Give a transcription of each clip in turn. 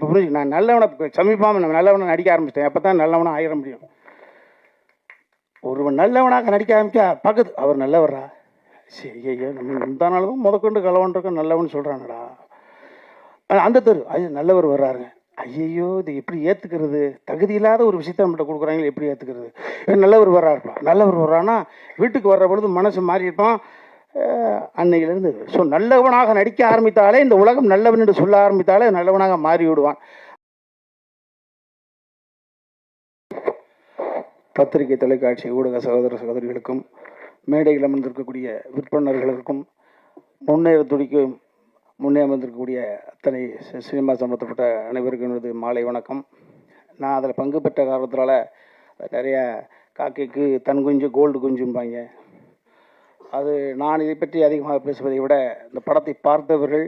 இப்போ புரிஞ்சு நான் நல்லவனை சமீபமாக நான் நல்லவனை நடிக்க ஆரம்பிச்சிட்டேன். அப்போ தான் நல்லவனாக ஆயிட முடியும். ஒருவன் நல்லவனாக நடிக்க ஆரம்பிச்சா பக்கத்து அவர் நல்லவரா, சரி ஐயோ நம்ம இந்த நாளும் முதற்கொண்டு கலவன்றிருக்க நல்லவன் சொல்கிறாங்கடா. அந்த தெரு அது நல்லவர் வர்றாருங்க, ஐயையோ இது எப்படி ஏற்றுக்கிறது, தகுதி இல்லாத ஒரு விஷயத்த நம்மகிட்ட கொடுக்குறாங்களே எப்படி ஏற்றுக்கிறது. நல்லவர் வர்றாருப்பா, நல்லவர் வர்றான்னா வீட்டுக்கு வர்ற பொழுது மனசு மாறியிருப்பான் அன்னையிலேருந்து. ஸோ நல்லவனாக நடிக்க ஆரம்பித்தாலே, இந்த உலகம் நல்லவன் என்று சொல்ல ஆரம்பித்தாலே நல்லவனாக மாறி விடுவான். பத்திரிகை, தொலைக்காட்சி, ஊடக சகோதர சகோதரிகளுக்கும், மேடையில் அமர்ந்திருக்கக்கூடிய விற்பனர்களுக்கும், முன்னே அமர்ந்திருக்கக்கூடிய அத்தனை சினிமா சம்பந்தப்பட்ட அனைவருக்கும் எனது மாலை வணக்கம். நான் அதில் பங்கு பெற்ற காரணத்தினால நிறைய காக்கைக்கு தன் குஞ்சு கோல்டு குஞ்சும்பாங்க. அது நான் இதை பற்றி அதிகமாக பேசுவதை விட இந்த படத்தை பார்த்தவர்கள்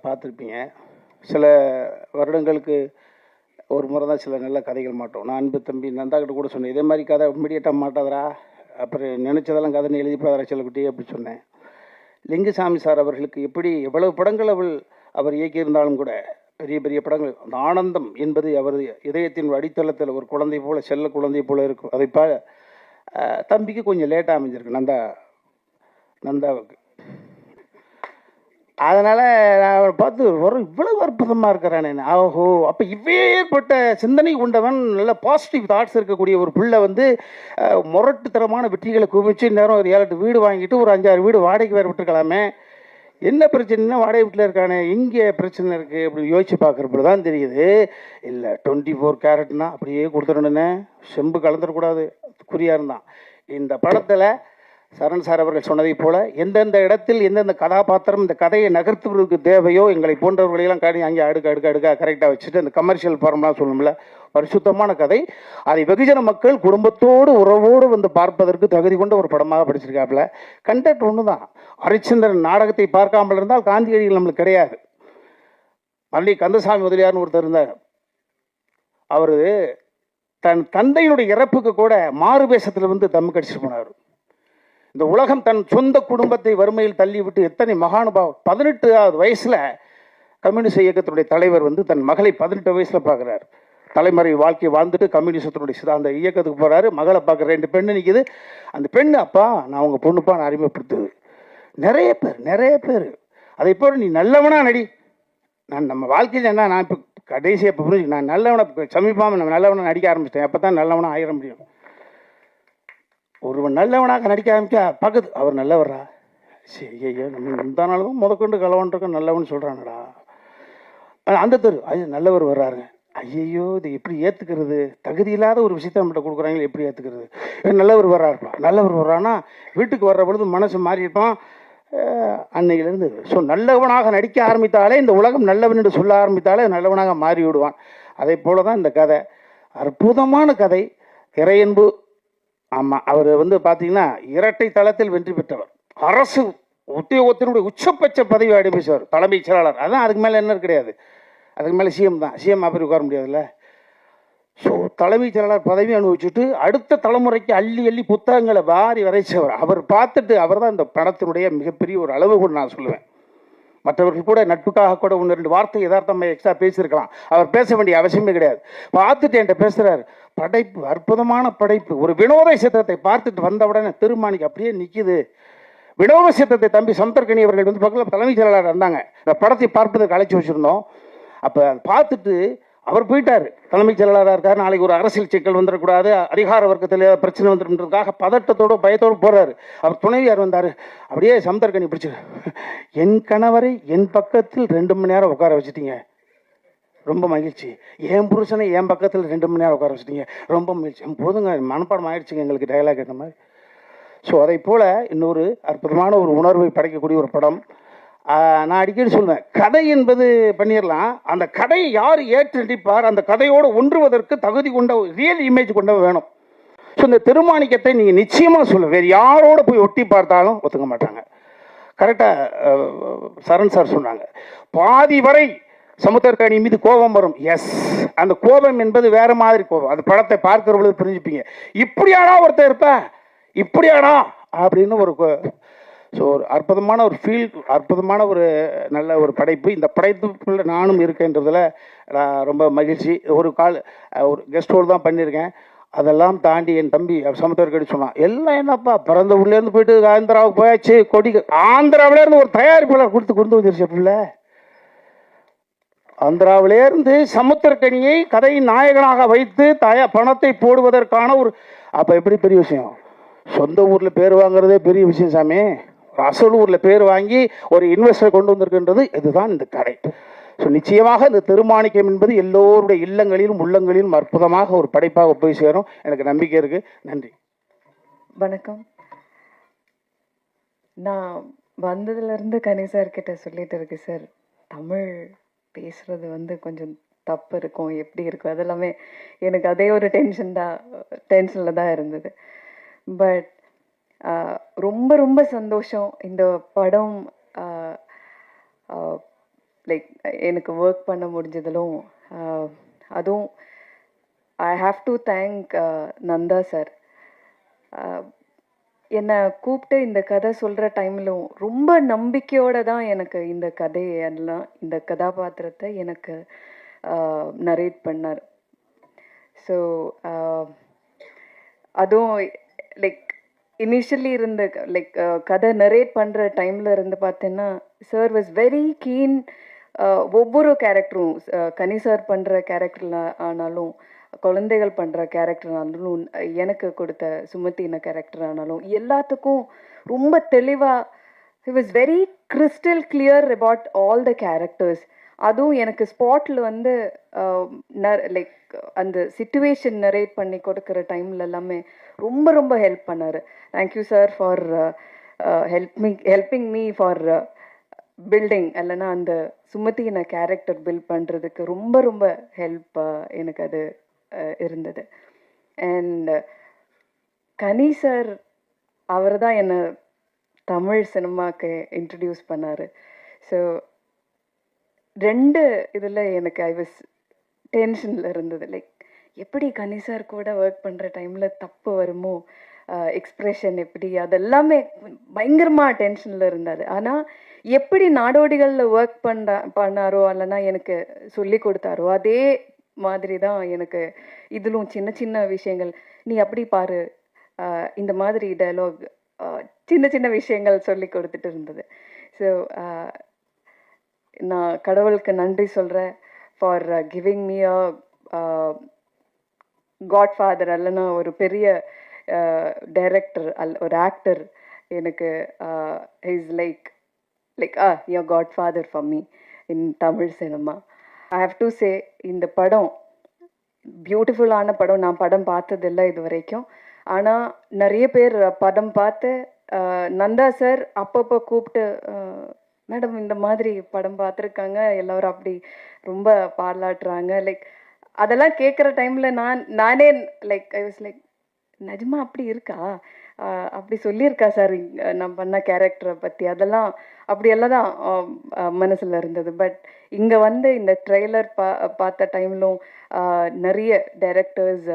பார்த்துருப்பீங்க. சில வருடங்களுக்கு ஒரு முறை தான் சில நல்ல கதைகள் மாட்டோம். நான் அன்பு தம்பி நந்தாக்கிட்ட கூட சொன்னேன், இதே மாதிரி கதை இம்மிடியேட்டாக மாட்டாதரா, அப்புறம் நினச்சதெல்லாம் கதைன்னு எழுதி போதாரா செல்லக்குட்டி அப்படி சொன்னேன். லிங்குசாமி சார் அவர்களுக்கு எப்படி எவ்வளவு படங்கள் அவர் இயக்கியிருந்தாலும் கூட பெரிய பெரிய படங்கள், அந்த ஆனந்தம் என்பது அவர் இதயத்தின் அடித்தளத்தில் ஒரு குழந்தை போல, செல்ல குழந்தை போல இருக்கும். அதை தம்பிக்கு கொஞ்சம் லேட்டாக அமைஞ்சிருக்கு நந்தாவுக்கு. அதனால் நான் பார்த்து இவ்வளவு அற்புதமாக இருக்கிறானே, ஓஹோ அப்போ ஏற்பட்ட சிந்தனை கொண்டவன், நல்ல பாசிட்டிவ் தாட்ஸ் இருக்கக்கூடிய ஒரு பிள்ளை முரட்டுத்தரமான வெற்றிகளை குவிச்சு நேரம் ஒரு 7-8 வீடு வாங்கிட்டு ஒரு 5-6 வீடு வாடகைக்கு வேறு விட்டுருக்கலாமே, என்ன பிரச்சனைனா வாடகை வீட்டில் இருக்கானே, இங்கே பிரச்சனை இருக்குது அப்படின்னு யோசிச்சு பார்க்குறப்ப தான் தெரியுது. இல்லை 24 கேரட்னா அப்படியே கொடுத்துடணுன்னு, செம்பு கலந்துடக்கூடாது, குறியாக இருந்தான். இந்த படத்தில் சரண் சார் அவர்கள் சொன்னதை போல எந்தெந்த இடத்தில் எந்தெந்த கதாபாத்திரம் இந்த கதையை நகர்த்துவதற்கு தேவையோ எங்களை போன்றவர்களையெல்லாம் காணி அங்கே அடுக்க கரெக்டாக வச்சுட்டு அந்த கமர்ஷியல் ஃபார்ம்லாம் சொல்லணும்ல, பரிசுத்தமான கதை. அதை வெகுஜன மக்கள் குடும்பத்தோடு உறவோடு பார்ப்பதற்கு தகுதி கொண்ட ஒரு படமாக படிச்சிருக்காப்புல. கண்டென்ட் ஒன்று தான். ஹரிச்சந்திரன் நாடகத்தை பார்க்காமல் இருந்தால் காந்தியடிகள் நம்மளுக்கு கிடையாது. மல்லி கந்தசாமி முதலியார்னு ஒருத்தர் இருந்தார். அவர் தன் தந்தையினுடைய இறப்புக்கு கூட மாறு வேஷத்தில் தம்மு கடிச்சிட்டு போனார். இந்த உலகம் தன் சொந்த குடும்பத்தை வறுமையில் தள்ளிவிட்டு எத்தனை மகானுபாவம். 18வது வயசில் கம்யூனிஸ்ட் இயக்கத்தினுடைய தலைவர் தன் மகளை 18 வயசில் பார்க்குறாரு. தலைமுறை வாழ்க்கை வாழ்ந்துட்டு கம்யூனிஸ்டத்தினுடைய அந்த இயக்கத்துக்கு போகிறாரு. மகளை பார்க்குற 2 பெண்ணு நிற்கிது. அந்த பெண்ணு, அப்பா நான் உங்கள் பொண்ணுப்பா நான் அறிமுகப்படுத்துது. நிறைய பேர் அதை இப்போ நீ நல்லவனா நடி, நான் நம்ம வாழ்க்கையில் என்ன, நான் இப்போ கடைசியாக இப்போ புரிஞ்சு நான் நல்லவனை சமீபமாக நான் நல்லவனை நடிக்க ஆரம்பிச்சிட்டேன். அப்போ தான் நல்லவனாக ஆயிட முடியும். ஒருவன் நல்லவனாக நடிக்க ஆரம்பிச்சா பக்கத்து அவர் நல்லவரா, சரி ஐயோ நம்ம இந்த நாளும் முதற்கொண்டு கலவன்றிருக்க நல்லவன் சொல்கிறாங்கடா. அந்த தெரு அது நல்லவர் வர்றாருங்க, ஐயையோ இது எப்படி ஏற்றுக்கிறது, தகுதி இல்லாத ஒரு விஷயத்த நம்மகிட்ட கொடுக்குறாங்களே எப்படி ஏற்றுக்கிறது. நல்லவர் வர்றாருப்பா, நல்லவர் வர்றான்னா வீட்டுக்கு வர்ற பொழுது மனசு மாறியிருப்பான் அன்னையிலேருந்து. ஸோ நல்லவனாக நடிக்க ஆரம்பித்தாலே, இந்த உலகம் நல்லவன் என்று சொல்ல ஆரம்பித்தாலே நல்லவனாக மாறி விடுவான். அதே போல தான் இந்த கதை, அற்புதமான கதை. இறையன்பு, ஆமாம், அவர் பார்த்தீங்கன்னா இரட்டை தளத்தில் வெற்றி பெற்றவர், அரசு உத்தியோகத்தினுடைய உச்சபட்ச பதவி அடிமைச்சவர், தலைமைச் செயலாளர். அதான் அதுக்கு மேலே என்ன கிடையாது, அதுக்கு மேலே சிஎம் தான். சிஎம் அப்படி உட்கார முடியாதுல்ல. ஸோ தலைமைச் செயலாளர் பதவி அனுபவிச்சுட்டு அடுத்த தலைமுறைக்கு அள்ளி புத்தகங்களை வாரி வரைச்சவர். அவர் பார்த்துட்டு அவர் தான் இந்த படத்தினுடைய மிகப்பெரிய ஒரு அளவுகோல் நான் சொல்லுவேன். மற்றவர்கள் கூட நட்புக்காக கூட 1-2 வார்த்தை யதார்த்தமாக எக்ஸ்ட்ரா பேசியிருக்கலாம், அவர் பேச வேண்டிய அவசியமே கிடையாது. பார்த்துட்டு என்கிட்ட பேசுகிறார், படைப்பு அற்புதமான படைப்பு. ஒரு வினோத சித்திரத்தை பார்த்துட்டு வந்தவுடனே திருமாணிக்கு அப்படியே நிற்கிது. வினோத சித்திரத்தை தம்பி சமுத்திரக்கனி அவர்கள் பக்கத்தில் தலைமைச் செயலாளர் இருந்தாங்க. இந்த படத்தை பார்ப்பதற்கு அழைச்சி வச்சுருந்தோம். அப்போ பார்த்துட்டு அவர் போயிட்டார், தலைமைச் செயலாளராக இருக்கார். நாளைக்கு ஒரு அரசியல் சிக்கல் வந்துடக்கூடாது, அதிகார வர்க்கத்தில் பிரச்சனை வந்துடுன்றதுக்காக பதட்டத்தோடு பயத்தோடு போகிறாரு. அவர் துணைவியார் வந்தார், அப்படியே சமுத்திரக்கனி பிடிச்சி, என் கணவரை என் பக்கத்தில் 2 மணி நேரம் உட்கார வச்சுட்டீங்க, ரொம்ப மகிழ்ச்சி. என் புருஷனை என் பக்கத்தில் 2 மணி நேரம் உட்கார வச்சுட்டீங்க, ரொம்ப மகிழ்ச்சி. போதுங்க, மனப்பாடம் ஆயிடுச்சுங்க எங்களுக்கு டைலாக் கேட்ட மாதிரி. ஸோ அதை போல் இன்னொரு அற்புதமான ஒரு உணர்வை படைக்கக்கூடிய ஒரு படம். நான் அடிக்கடி சொல்லுவேன், கதை என்பது பண்ணிடலாம், அந்த கதையை யார் ஏற்று நடிப்பார், அந்த கதையோடு ஒன்றுவதற்கு தகுதி கொண்ட ரியல் இமேஜ் கொண்ட வேணும். ஸோ இந்த திருமாணிக்கத்தை நீங்கள் நிச்சயமாக சொல்ல, வேறு யாரோட போய் ஒட்டி பார்த்தாலும் ஒத்துக்க மாட்டாங்க. கரெக்டாக சரண் சார் சொன்னாங்க, பாதி வரை சமுத்திரக்கனி மீது கோபம் வரும். எஸ், அந்த கோபம் என்பது வேற மாதிரி கோபம். அந்த படத்தை பார்க்கிற பொழுது புரிஞ்சுப்பீங்க, இப்படியானா ஒருத்தர் இருப்ப, இப்படியானா அப்படின்னு ஒரு. ஸோ ஒரு அற்புதமான ஒரு ஃபீல், அற்புதமான ஒரு நல்ல ஒரு படைப்பு. இந்த படைப்புக்குள்ளே நானும் இருக்கேன்றதில் நான் ரொம்ப மகிழ்ச்சி. ஒரு கெஸ்ட் ரோல் தான் பண்ணியிருக்கேன். அதெல்லாம் தாண்டி என் தம்பி சமுத்திரக்கடி சொன்னான், எல்லாம் என்னப்பா பிறந்த ஊர்லேருந்து போயிட்டு ஆந்திராவுக்கு போயாச்சு, ஆந்திராவிலேருந்து ஒரு தயாரிப்பாளர் கொடுத்து வந்துருச்சு பிள்ளை. ஆந்திராவிலேருந்து சமுத்திரக்கனியை கதையின் நாயகனாக வைத்து பணத்தை போடுவதற்கான ஒரு, அப்போ எப்படி பெரிய விஷயம். சொந்த ஊரில் பேர் வாங்குறதே பெரிய விஷயம் சாமி. அசல் ஊரில் பேர் வாங்கி ஒரு இன்வெஸ்டர் கொண்டு வந்திருக்கின்றது இதுதான் இந்த கதை. ஸோ நிச்சயமாக இந்த திருமாணிக்கம் என்பது எல்லோருடைய இல்லங்களிலும் உள்ளங்களிலும் அற்புதமாக ஒரு படைப்பாக போய் சேரும், எனக்கு நம்பிக்கை இருக்கு. நன்றி. வணக்கம். நான் வந்ததுலேருந்து கணேஷ் சார் கிட்ட சொல்லிட்டு இருக்கு சார், தமிழ் பேசுறது கொஞ்சம் தப்பு இருக்கும், எப்படி இருக்கும், அதெல்லாமே எனக்கு அதே ஒரு டென்ஷனில் தான் இருந்தது. பட் ரொம்ப ரொம்ப சந்தோஷம் இந்த படம் லைக் எனக்கு ஒர்க் பண்ண முடிஞ்சதிலும். அதுவும் I have to thank Nanda sir. என்னை கூப்பிட்டு இந்த கதை சொல்கிற டைம்லும் ரொம்ப நம்பிக்கையோடு தான் எனக்கு இந்த கதையெல்லாம், இந்த கதாபாத்திரத்தை எனக்கு நரேட் பண்ணார். ஸோ அதுவும் லைக் இனிஷியலி இருந்த கதை நரேட் பண்ணுற டைமில் இருந்து பார்த்தேன்னா சார் வாஸ் வெரி கீன். ஒவ்வொரு கேரக்டரும் கனி சார் பண்ணுற கேரக்டரில் ஆனாலும், குழந்தைகள் பண்ணுற கேரக்டர் ஆனாலும், எனக்கு கொடுத்த சுமத்தின கேரக்டர் ஆனாலும், எல்லாத்துக்கும் ரொம்ப தெளிவாக he was very crystal clear about all the characters. அதுவும் எனக்கு ஸ்பாட்டில் லைக் அந்த சிச்சுவேஷன் நரேட் பண்ணி கொடுக்குற டைமில் எல்லாமே ரொம்ப ரொம்ப ஹெல்ப் பண்ணார். Thank you sir for helping me for building. இல்லைன்னா அந்த சுமத்தின கேரக்டர் பில்ட் பண்ணுறதுக்கு ரொம்ப ரொம்ப ஹெல்ப் எனக்கு அது இருந்தது. அண்ட் கனி சார் அவர் தான் என்னை தமிழ் சினிமாவுக்கு இன்ட்ரடியூஸ் பண்ணார். ஸோ 2 இதில் எனக்கு ஐ வாஸ் டென்ஷனில் இருந்தது. லைக் எப்படி கனி சார் கூட ஒர்க் பண்ணுற டைமில் தப்பு வருமோ, எக்ஸ்ப்ரெஷன் எப்படி, அதெல்லாமே பயங்கரமாக டென்ஷனில் இருந்தது. ஆனால் எப்படி நாடோடிகளில் ஒர்க் பண்ணாரோ இல்லைன்னா எனக்கு சொல்லி கொடுத்தாரோ அதே மாதிரி தான் எனக்கு இதிலும் சின்ன சின்ன விஷயங்கள், நீ அப்படி பாரு, இந்த மாதிரி டயலாக், சின்ன சின்ன விஷயங்கள் சொல்லி கொடுத்துட்டு இருந்தது. ஸோ நான் கடவுளுக்கு நன்றி சொல்கிறேன் for giving me a Godfather. இல்லைன்னா ஒரு பெரிய டைரக்டர் ஒரு ஆக்டர் எனக்கு is like your Godfather for me in Tamil cinema. I have to say, இந்த படம் பியூட்டிஃபுல்லான படம். நான் படம் பார்த்ததில்லை இது வரைக்கும். ஆனால் நிறைய பேர் படம் பார்த்து நந்தா சார் அப்பப்போ கூப்பிட்டு, மேடம் இந்த மாதிரி படம் பார்த்துருக்காங்க, எல்லோரும் அப்படி ரொம்ப பாராட்டுறாங்க. லைக் அதெல்லாம் கேட்குற டைமில் நானே லைக் ஐ வாஸ் லைக், நிஜமா அப்படி இருக்கா, அப்படி சொல்லியிருக்கா சார் நான் பண்ண கேரக்டரை பற்றி, அதெல்லாம் அப்படியெல்லாம் தான் மனசில் இருந்தது. பட் இங்கே இந்த ட்ரெய்லர் பார்த்த டைம்லும் நிறைய டைரக்டர்ஸ்,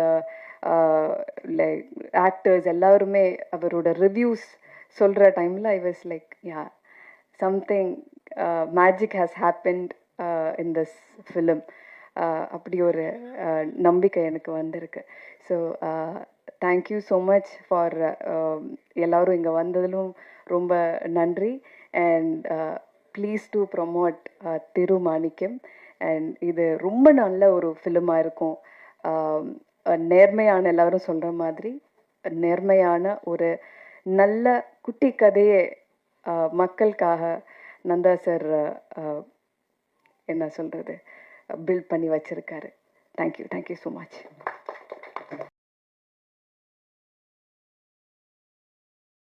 லைக் ஆக்டர்ஸ் எல்லாருமே அவரோட ரிவ்யூஸ் சொல்கிற டைமில் I was like, yeah, something magic has happened in this film. அப்படி ஒரு நம்பிக்கை எனக்கு வந்திருக்கு. So thank you so much for எல்லோரும் இங்கே வந்ததிலும் ரொம்ப நன்றி. And please to promote Thirumanickam. And இது ரொம்ப நல்ல ஒரு ஃபிலிமாக இருக்கும். நேர்மையான, எல்லோரும் சொல்கிற மாதிரி நேர்மையான ஒரு நல்ல குட்டி கதையை மக்களுக்காக நந்தா சார் என்ன சொல்கிறது பில்ட் பண்ணி வச்சுருக்காரு. Thank you so much.